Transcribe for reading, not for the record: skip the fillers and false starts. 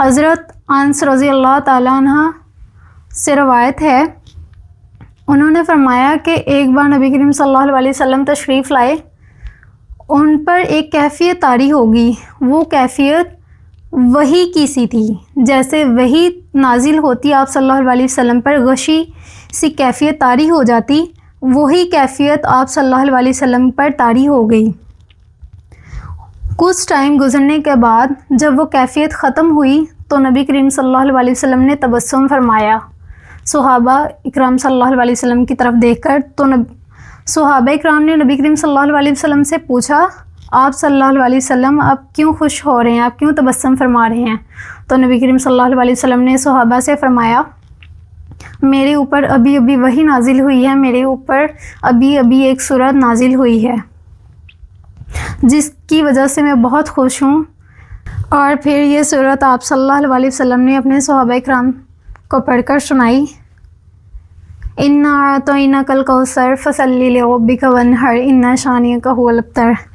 حضرت انس رضی اللہ تعالیٰ عنہ سے روایت ہے، انہوں نے فرمایا کہ ایک بار نبی کریم صلی اللہ علیہ وسلم تشریف لائے، ان پر ایک کیفیت طاری ہوگی، وہ کیفیت وحی کی سی تھی، جیسے وحی نازل ہوتی آپ صلی اللہ علیہ وسلم پر غشی سی کیفیت طاری ہو جاتی، وہی کیفیت آپ صلی اللہ علیہ وسلم پر طاری ہو گئی۔ کچھ ٹائم گزرنے کے بعد جب وہ کیفیت ختم ہوئی تو نبی کریم صلی اللہ علیہ وسلم نے تبسم فرمایا صحابہ اکرام صلی اللہ علیہ وسلم کی طرف دیکھ کر، تو صحابہ اکرام نے نبی کریم صلی اللہ علیہ وسلم سے پوچھا، آپ صلی اللہ علیہ وسلم آپ کیوں خوش ہو رہے ہیں، آپ کیوں تبسم فرما رہے ہیں؟ تو نبی کریم صلی اللہ علیہ وسلم نے صحابہ سے فرمایا، میرے اوپر ابھی ابھی وحی نازل ہوئی ہے، میرے اوپر ابھی ابھی ایک سورت نازل ہوئی ہے جس کی وجہ سے میں بہت خوش ہوں۔ اور پھر یہ سورت آپ صلی اللہ علیہ وسلم نے اپنے صحابہ اکرام کو پڑھ کر سنائی، اِنَّا أَعْطَيْنَاكَ الْكَوْثَرَ فَصَلِّ لِرَبِّكَ وَانْحَرْ إِنَّ شَانِئَكَ هُوَ الْأَبْتَرُ۔